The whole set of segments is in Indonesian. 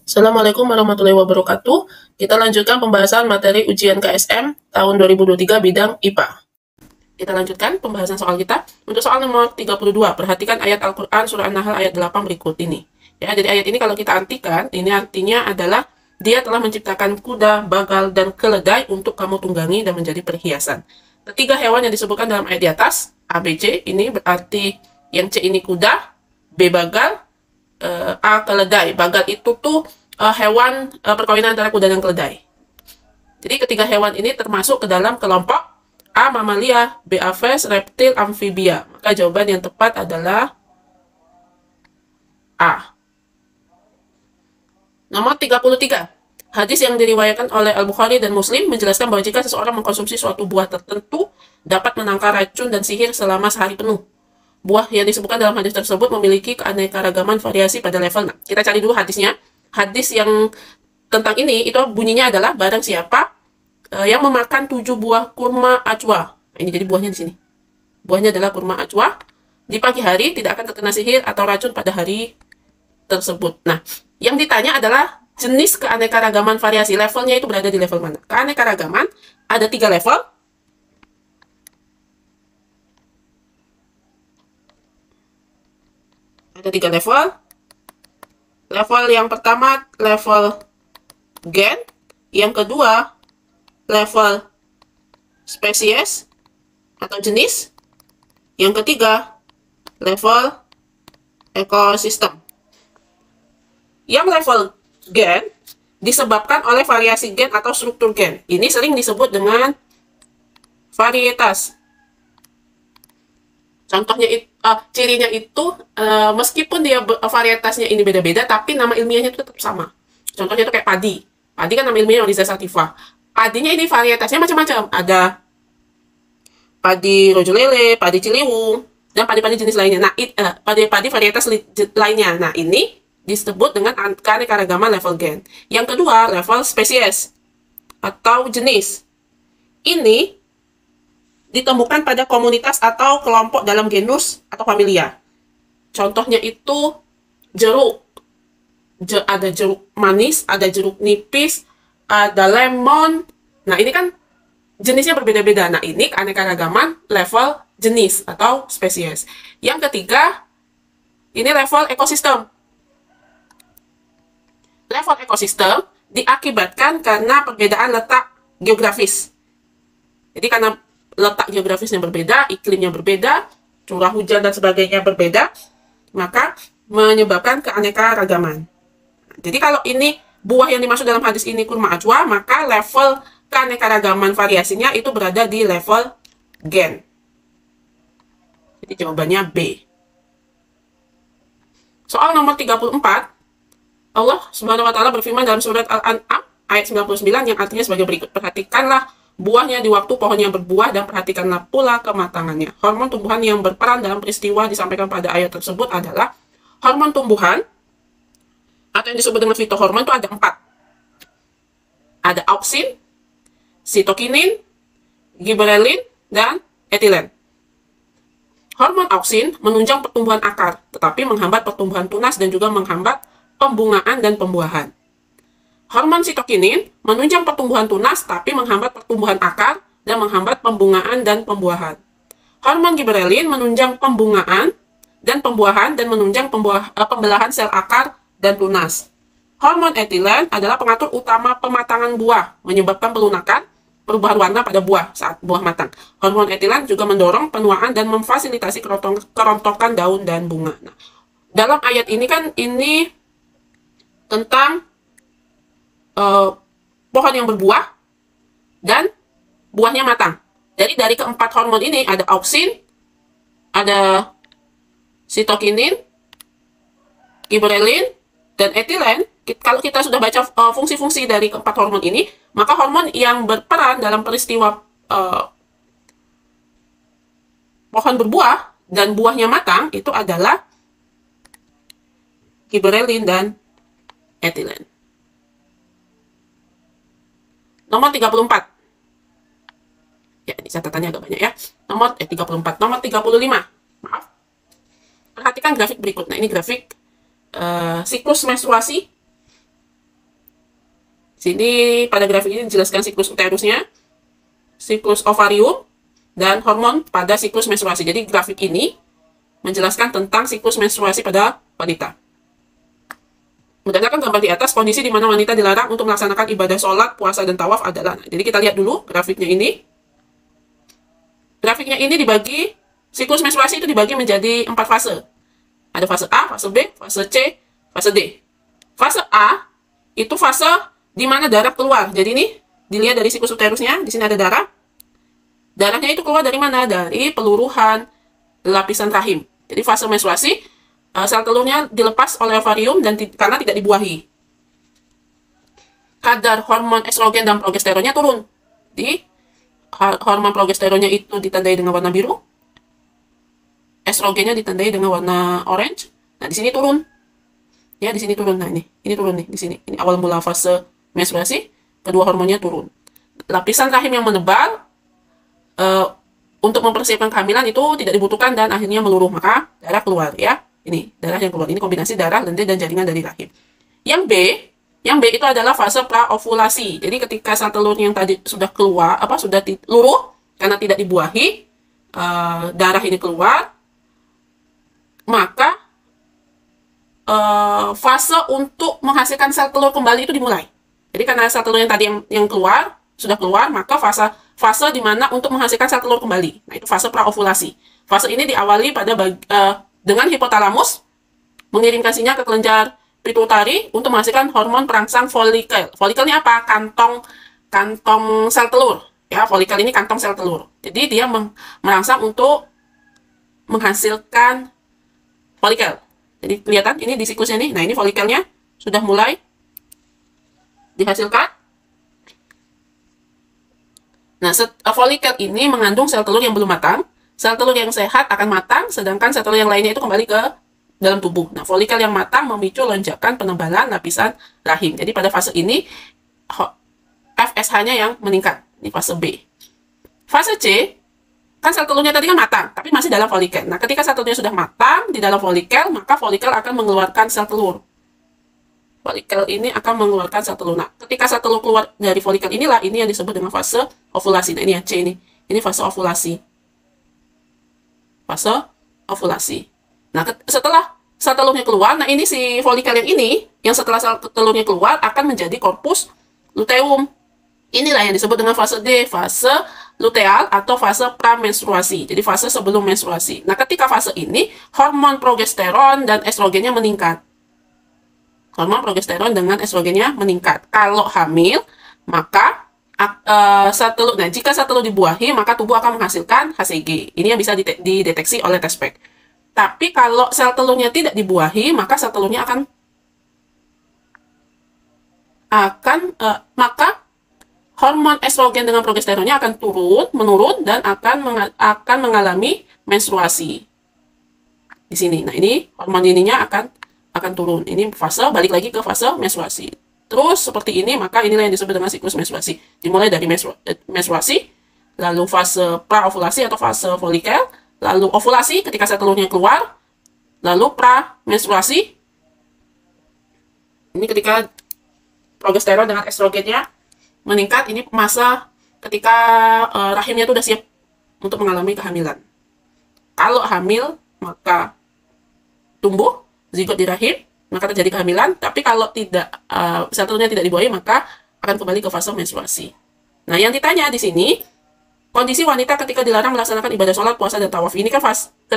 Assalamualaikum warahmatullahi wabarakatuh. Kita lanjutkan pembahasan materi ujian KSM tahun 2023 bidang IPA. Kita lanjutkan pembahasan soal kita. Untuk soal nomor 32, perhatikan ayat Al-Quran surah An-Nahl ayat 8 berikut ini. Ya, jadi ayat ini kalau kita artikan, ini artinya adalah dia telah menciptakan kuda, bagal, dan keledai untuk kamu tunggangi dan menjadi perhiasan. Ketiga hewan yang disebutkan dalam ayat di atas, A, B, C, ini berarti yang C ini kuda, B bagal, A keledai. Bagal itu tuh hewan perkawinan antara kuda dan keledai. Jadi ketiga hewan ini termasuk ke dalam kelompok A. Mamalia, B. Aves, reptil, amfibia. Maka jawaban yang tepat adalah A. Nomor 33. Hadis yang diriwayatkan oleh Al-Bukhari dan Muslim menjelaskan bahwa jika seseorang mengkonsumsi suatu buah tertentu dapat menangkal racun dan sihir selama sehari penuh. Buah yang disebutkan dalam hadis tersebut memiliki keanekaragaman variasi pada level. Nah, kita cari dulu hadisnya. Hadis yang tentang ini itu bunyinya adalah barang siapa yang memakan 7 buah kurma ajwa. Nah, ini jadi buahnya di sini. Buahnya adalah kurma ajwa. Di pagi hari tidak akan terkena sihir atau racun pada hari tersebut. Nah, yang ditanya adalah jenis keanekaragaman variasi. Levelnya itu berada di level mana? Keanekaragaman ada 3 level. Ada 3 level. Level yang pertama level gen, yang kedua level spesies atau jenis, yang ketiga level ekosistem. Yang level gen disebabkan oleh variasi gen atau struktur gen. Ini sering disebut dengan varietas. Contohnya cirinya itu meskipun dia varietasnya ini beda-beda, tapi nama ilmiahnya itu tetap sama. Contohnya itu kayak padi. Padi kan nama ilmiahnya Oryza sativa. Padinya ini varietasnya macam-macam. Ada padi rojolele, padi ciliwung, dan padi-padi jenis lainnya. Nah, padi-padi varietas lainnya. Nah, ini disebut dengan keanekaragaman level gen. Yang kedua, level spesies atau jenis. Ini ditemukan pada komunitas atau kelompok dalam genus atau familia. Contohnya itu jeruk. Ada jeruk manis, ada jeruk nipis, ada lemon. Nah, ini kan jenisnya berbeda-beda. Nah, ini keanekaragaman level jenis atau spesies. Yang ketiga, ini level ekosistem. Level ekosistem diakibatkan karena perbedaan letak geografis. Jadi karena letak geografisnya berbeda, iklimnya berbeda, curah hujan dan sebagainya berbeda, maka menyebabkan keanekaragaman. Jadi kalau ini buah yang dimaksud dalam hadis ini kurma ajwa, maka level keanekaragaman variasinya itu berada di level gen. Jadi jawabannya B. Soal nomor 34, Allah Subhanahu wa taala berfirman dalam surat Al-An'am ayat 99 yang artinya sebagai berikut. Perhatikanlah buahnya di waktu pohonnya berbuah dan perhatikanlah pula kematangannya. Hormon tumbuhan yang berperan dalam peristiwa disampaikan pada ayat tersebut adalah hormon tumbuhan atau yang disebut dengan fitohormon itu ada 4. Ada auksin, sitokinin, giberelin, dan etilen. Hormon auksin menunjang pertumbuhan akar, tetapi menghambat pertumbuhan tunas dan juga menghambat pembungaan dan pembuahan. Hormon sitokinin menunjang pertumbuhan tunas tapi menghambat pertumbuhan akar dan menghambat pembungaan dan pembuahan. Hormon giberelin menunjang pembungaan dan pembuahan dan menunjang pembelahan sel akar dan tunas. Hormon etilen adalah pengatur utama pematangan buah, menyebabkan pelunakan, perubahan warna pada buah saat buah matang. Hormon etilen juga mendorong penuaan dan memfasilitasi kerontokan daun dan bunga. Nah, dalam ayat ini kan ini tentang pohon yang berbuah dan buahnya matang. Jadi dari keempat hormon ini ada auksin, ada sitokinin, giberelin, dan etilen. Kalau kita sudah baca fungsi-fungsi dari keempat hormon ini, maka hormon yang berperan dalam peristiwa pohon berbuah dan buahnya matang itu adalah giberelin dan etilen. Nomor 34. Ya, ini catatannya agak banyak ya. Nomor 34, nomor 35. Maaf. Perhatikan grafik berikut. Nah, ini grafik siklus menstruasi. Sini pada grafik ini dijelaskan siklus uterusnya, siklus ovarium, dan hormon pada siklus menstruasi. Jadi grafik ini menjelaskan tentang siklus menstruasi pada wanita. Berdasarkan gambar di atas, kondisi di mana wanita dilarang untuk melaksanakan ibadah sholat, puasa, dan tawaf adalah. Nah, jadi kita lihat dulu grafiknya ini. Grafiknya ini dibagi, siklus menstruasi itu dibagi menjadi 4 fase. Ada fase A, fase B, fase C, fase D. Fase A itu fase di mana darah keluar. Jadi ini dilihat dari siklus uterusnya, di sini ada darah. Darahnya itu keluar dari mana? Dari peluruhan lapisan rahim. Jadi fase menstruasi, sel telurnya dilepas oleh ovarium dan karena tidak dibuahi. Kadar hormon estrogen dan progesteronnya turun. Di hormon progesteronnya itu ditandai dengan warna biru, estrogennya ditandai dengan warna orange. Nah, di sini turun. Ya, di sini turun. Nah, ini turun nih di sini. Ini awal mula fase menstruasi, kedua hormonnya turun. Lapisan rahim yang menebal untuk mempersiapkan kehamilan itu tidak dibutuhkan dan akhirnya meluruh, maka darah keluar ya. Ini darah yang keluar. Ini kombinasi darah, lendir, dan jaringan dari rahim. Yang B itu adalah fase praovulasi. Jadi ketika sel telur yang tadi sudah keluar, sudah luruh karena tidak dibuahi, darah ini keluar, maka fase untuk menghasilkan sel telur kembali itu dimulai. Jadi karena sel telur yang tadi yang keluar sudah keluar, maka fase di mana untuk menghasilkan sel telur kembali. Nah, itu fase praovulasi. Fase ini diawali pada dengan hipotalamus mengirimkan sinyal ke kelenjar pituitari untuk menghasilkan hormon perangsang folikel. Folikel ini apa? Kantong sel telur. Ya, folikel ini kantong sel telur. Jadi dia merangsang untuk menghasilkan folikel. Jadi kelihatan ini di siklusnya nih. Nah, ini folikelnya sudah mulai dihasilkan. Nah, folikel ini mengandung sel telur yang belum matang. Sel telur yang sehat akan matang, sedangkan sel telur yang lainnya itu kembali ke dalam tubuh. Nah, folikel yang matang memicu lonjakan penebalan lapisan rahim. Jadi pada fase ini FSH-nya yang meningkat. Ini fase B. Fase C, kan sel telurnya tadi kan matang, tapi masih dalam folikel. Nah, ketika sel telurnya sudah matang di dalam folikel, maka folikel akan mengeluarkan sel telur. Folikel ini akan mengeluarkan sel telur. Nah, ketika sel telur keluar dari folikel inilah, ini yang disebut dengan fase ovulasi. Nah, ini yang C ini. Ini fase ovulasi. Fase ovulasi. Nah, setelah sel telurnya keluar, nah ini si folikel yang ini, yang setelah sel telurnya keluar akan menjadi korpus luteum. Inilah yang disebut dengan fase D, fase luteal atau fase pramenstruasi. Jadi fase sebelum menstruasi. Nah, ketika fase ini, hormon progesteron dan estrogennya meningkat. Hormon progesteron dengan estrogennya meningkat. Kalau hamil, maka jika sel telur dibuahi, maka tubuh akan menghasilkan HCG. Ini yang bisa dideteksi oleh tes pack. Tapi kalau sel telurnya tidak dibuahi, maka sel telurnya maka hormon estrogen dengan progesteronnya akan menurun dan akan mengalami menstruasi. Di sini. Nah, ini hormon ininya akan turun. Ini fase balik lagi ke fase menstruasi. Terus seperti ini, maka inilah yang disebut dengan siklus menstruasi. Dimulai dari menstruasi, lalu fase praovulasi atau fase folikel, lalu ovulasi ketika sel telurnya keluar, lalu pra-menstruasi. Ini ketika progesteron dengan estrogennya meningkat, ini masa ketika rahimnya itu sudah siap untuk mengalami kehamilan. Kalau hamil, maka tumbuh zigot di rahim, maka terjadi kehamilan. Tapi kalau tidak, sel telurnya tidak dibuahi, maka akan kembali ke fase menstruasi. Nah, yang ditanya di sini, kondisi wanita ketika dilarang melaksanakan ibadah sholat, puasa, dan tawaf. Ini kan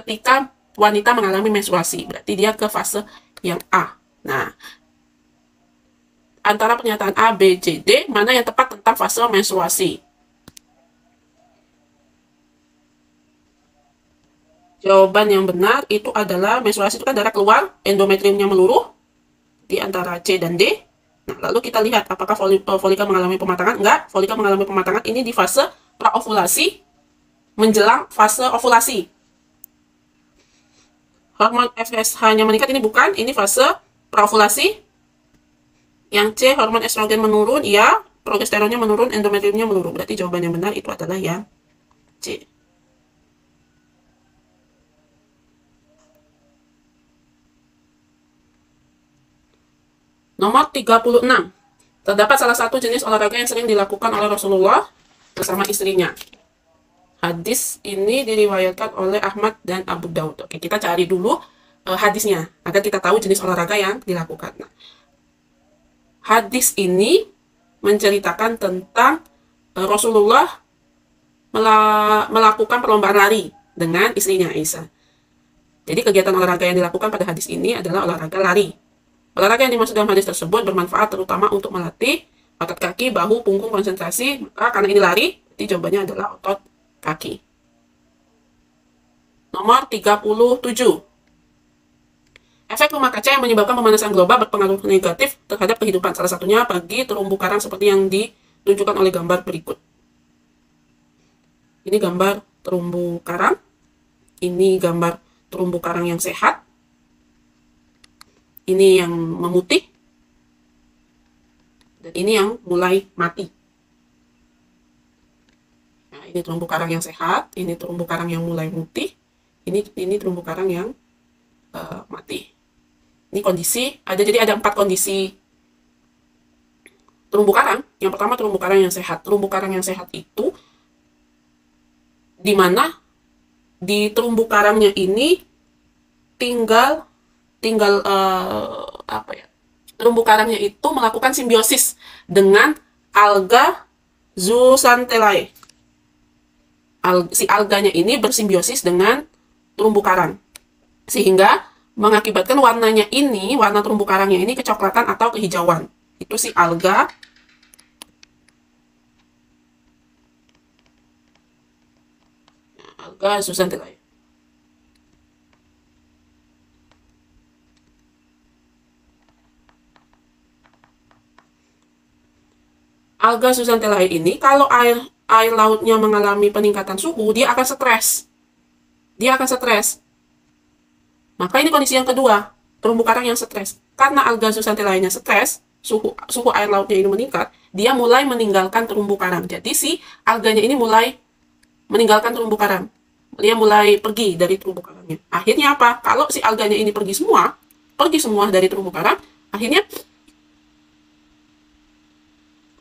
ketika wanita mengalami menstruasi. Berarti dia ke fase yang A. Nah, antara pernyataan A, B, C, D, mana yang tepat tentang fase menstruasi? Jawaban yang benar itu adalah menstruasi itu kan darah keluar, endometriumnya meluruh di antara C dan D. Nah, lalu kita lihat apakah folikel mengalami pematangan? Enggak, folikel mengalami pematangan ini di fase praovulasi menjelang fase ovulasi. Hormon FSH-nya meningkat, ini bukan, ini fase praovulasi. Yang C, hormon estrogen menurun, ya, progesteronnya menurun, endometriumnya menurun. Berarti jawaban yang benar itu adalah yang C. Nomor 36. Terdapat salah satu jenis olahraga yang sering dilakukan oleh Rasulullah bersama istrinya. Hadis ini diriwayatkan oleh Ahmad dan Abu Daud. Oke, kita cari dulu hadisnya agar kita tahu jenis olahraga yang dilakukan. Nah, hadis ini menceritakan tentang Rasulullah melakukan perlombaan lari dengan istrinya Aisyah. Jadi kegiatan olahraga yang dilakukan pada hadis ini adalah olahraga lari. Olahraga yang dimaksud dalam hadis tersebut bermanfaat terutama untuk melatih otot kaki, bahu, punggung, konsentrasi. Maka karena ini lari, jadi jawabannya adalah otot kaki. Nomor 37. Efek rumah kaca yang menyebabkan pemanasan global berpengaruh negatif terhadap kehidupan. Salah satunya bagi terumbu karang seperti yang ditunjukkan oleh gambar berikut. Ini gambar terumbu karang. Ini gambar terumbu karang yang sehat. Ini yang memutih. Dan ini yang mulai mati. Nah, ini terumbu karang yang sehat. Ini terumbu karang yang mulai mutih. Ini terumbu karang yang mati. Ini kondisi, jadi ada 4 kondisi terumbu karang. Yang pertama terumbu karang yang sehat. Terumbu karang yang sehat itu di mana di terumbu karangnya ini tinggal terumbu karangnya itu melakukan simbiosis dengan alga zooxanthellae. Si alganya ini bersimbiosis dengan terumbu karang sehingga mengakibatkan warnanya ini, warna terumbu karangnya ini kecoklatan atau kehijauan. Itu si alga zooxanthellae. Alga zooxanthellae ini kalau air lautnya mengalami peningkatan suhu, dia akan stres. Maka ini kondisi yang kedua, terumbu karang yang stres. Karena alga zooxanthellae-nya stres, suhu air lautnya ini meningkat, dia mulai meninggalkan terumbu karang. Jadi si alganya ini mulai meninggalkan terumbu karang. Dia mulai pergi dari terumbu karangnya. Akhirnya apa? Kalau si alganya ini pergi semua dari terumbu karang, akhirnya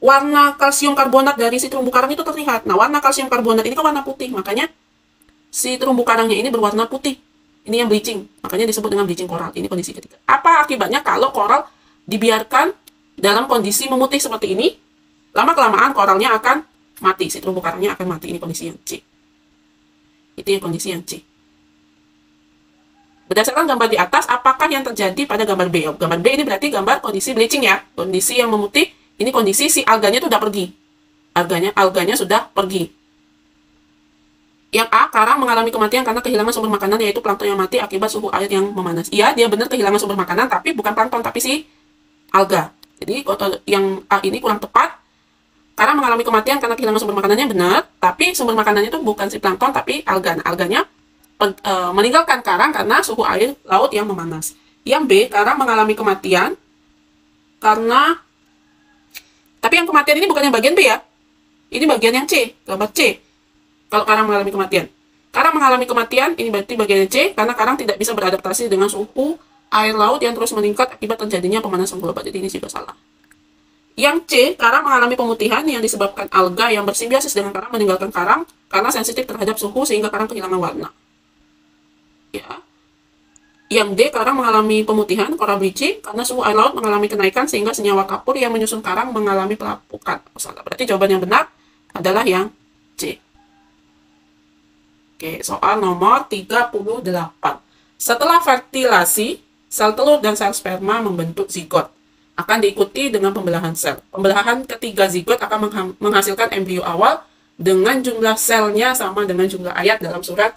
warna kalsium karbonat dari si terumbu karang itu terlihat. Nah, warna kalsium karbonat ini kan warna putih, makanya si terumbu karangnya ini berwarna putih. Ini yang bleaching, makanya disebut dengan bleaching koral. Ini kondisi ketiga. Apa akibatnya kalau koral dibiarkan dalam kondisi memutih seperti ini? Lama-kelamaan koralnya akan mati, si terumbu karangnya akan mati. Ini kondisi yang C. Itu yang kondisi yang C. Berdasarkan gambar di atas, apakah yang terjadi pada gambar B? Gambar B ini berarti gambar kondisi bleaching ya. Kondisi yang memutih, ini kondisi si alganya itu sudah pergi. Alganya sudah pergi. Yang A, karang mengalami kematian karena kehilangan sumber makanan, yaitu plankton yang mati akibat suhu air yang memanas. Iya, dia benar kehilangan sumber makanan, tapi bukan plankton, tapi si alga. Jadi, yang A ini kurang tepat. Karang mengalami kematian karena kehilangan sumber makanannya benar, tapi sumber makanannya itu bukan si plankton, tapi alga. Nah, alganya meninggalkan karang karena suhu air laut yang memanas. Yang B, karang mengalami kematian karena... Tapi yang kematian ini bukan yang bagian B ya. Ini bagian yang C, gambar C. Kalau karang mengalami kematian. Karang mengalami kematian, ini berarti bagian C, karena karang tidak bisa beradaptasi dengan suhu air laut yang terus meningkat akibat terjadinya pemanasan global. Jadi ini juga salah. Yang C, karang mengalami pemutihan yang disebabkan alga yang bersimbiosis dengan karang meninggalkan karang karena sensitif terhadap suhu sehingga karang kehilangan warna. Ya. Yang D, karang mengalami pemutihan, coral bleaching, karena suhu air laut mengalami kenaikan sehingga senyawa kapur yang menyusun karang mengalami pelapukan. Salah. Berarti jawaban yang benar adalah yang C. Oke, soal nomor 38. Setelah fertilasi, sel telur dan sel sperma membentuk zigot. Akan diikuti dengan pembelahan sel. Pembelahan ketiga zigot akan menghasilkan embrio awal dengan jumlah selnya sama dengan jumlah ayat dalam surat.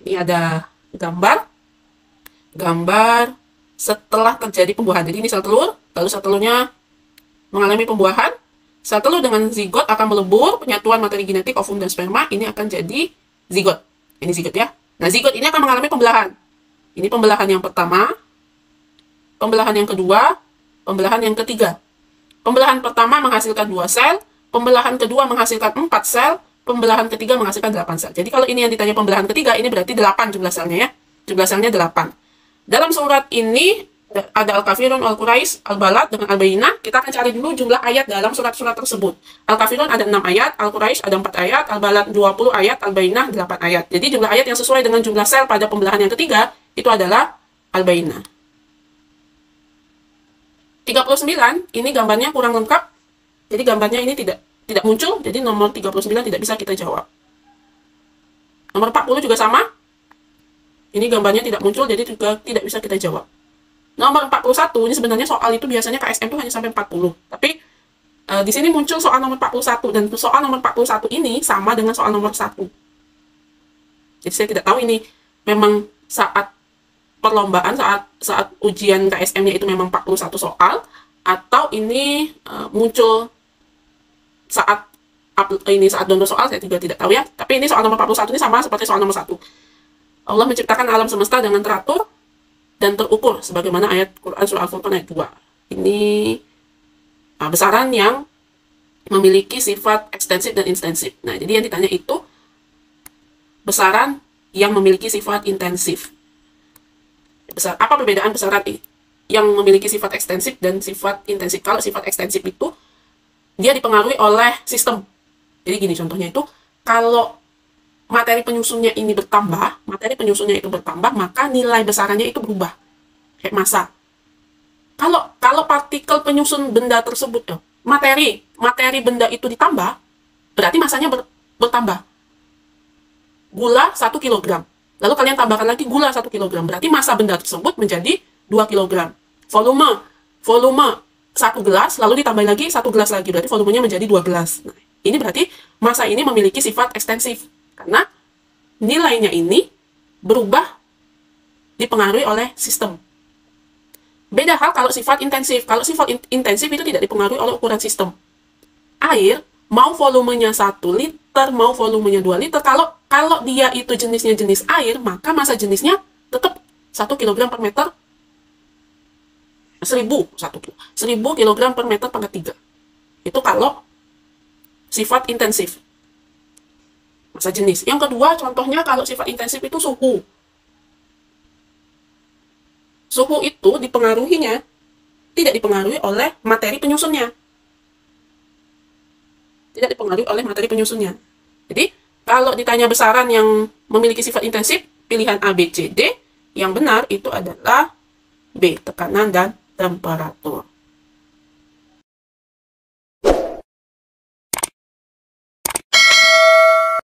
Ini ada gambar setelah terjadi pembuahan. Jadi ini sel telur, lalu sel telurnya mengalami pembuahan. Sel telur dengan zigot akan melebur, penyatuan materi genetik ovum dan sperma ini akan jadi zigot. Ini zigot ya. Nah, zigot ini akan mengalami pembelahan. Ini pembelahan yang pertama, pembelahan yang kedua, pembelahan yang ketiga. Pembelahan pertama menghasilkan 2 sel, pembelahan kedua menghasilkan 4 sel, pembelahan ketiga menghasilkan 8 sel. Jadi kalau ini yang ditanya pembelahan ketiga, ini berarti 8 jumlah selnya ya. Jumlah selnya 8. Dalam surat ini ada Al-Kafirun, Al-Quraish, Al-Balad, dengan Al-Bayyinah. Kita akan cari dulu jumlah ayat dalam surat-surat tersebut. Al-Kafirun ada 6 ayat, Al-Quraish ada 4 ayat, Al-Balad 20 ayat, Al-Bayyinah 8 ayat. Jadi jumlah ayat yang sesuai dengan jumlah sel pada pembelahan yang ketiga, itu adalah Al-Bayyinah. 39, ini gambarnya kurang lengkap. Jadi gambarnya ini tidak muncul, jadi nomor 39 tidak bisa kita jawab. Nomor 40 juga sama. Ini gambarnya tidak muncul, jadi juga tidak bisa kita jawab. Nomor 41, ini sebenarnya soal itu biasanya KSM itu hanya sampai 40. Tapi di sini muncul soal nomor 41, dan soal nomor 41 ini sama dengan soal nomor 1. Jadi saya tidak tahu ini memang saat perlombaan, saat ujian KSM-nya itu memang 41 soal, atau ini muncul saat download soal, saya juga tidak tahu ya. Tapi ini soal nomor 41 ini sama seperti soal nomor 1. Allah menciptakan alam semesta dengan teratur dan terukur, sebagaimana ayat Quran surah Al-Furqan ayat 2. Ini besaran yang memiliki sifat ekstensif dan intensif. Nah, jadi yang ditanya itu besaran yang memiliki sifat intensif. Apa perbedaan besaran yang memiliki sifat ekstensif dan sifat intensif? Kalau sifat ekstensif itu dia dipengaruhi oleh sistem. Jadi gini contohnya itu, kalau materi penyusunnya ini bertambah, maka nilai besarannya itu berubah. Kayak massa. Kalau partikel penyusun benda tersebut, materi benda itu ditambah, berarti massanya bertambah. Gula 1 kg. Lalu kalian tambahkan lagi gula 1 kg. Berarti massa benda tersebut menjadi 2 kg. Volume 1 gelas, lalu ditambah lagi 1 gelas lagi. Berarti volumenya menjadi 2 gelas. Nah, ini berarti massa ini memiliki sifat ekstensif. Karena nilainya ini berubah dipengaruhi oleh sistem. Beda hal kalau sifat intensif. Kalau sifat intensif itu tidak dipengaruhi oleh ukuran sistem. Air, mau volumenya 1 liter, mau volumenya 2 liter, kalau dia itu jenisnya jenis air, maka massa jenisnya tetap 1 kg per meter, 1000 kg per meter pangkat 3. Itu kalau sifat intensif. Massa jenis. Yang kedua, contohnya kalau sifat intensif itu suhu. Suhu itu dipengaruhinya, tidak dipengaruhi oleh materi penyusunnya. Tidak dipengaruhi oleh materi penyusunnya. Jadi, kalau ditanya besaran yang memiliki sifat intensif, pilihan A, B, C, D, yang benar itu adalah B, tekanan dan temperatur.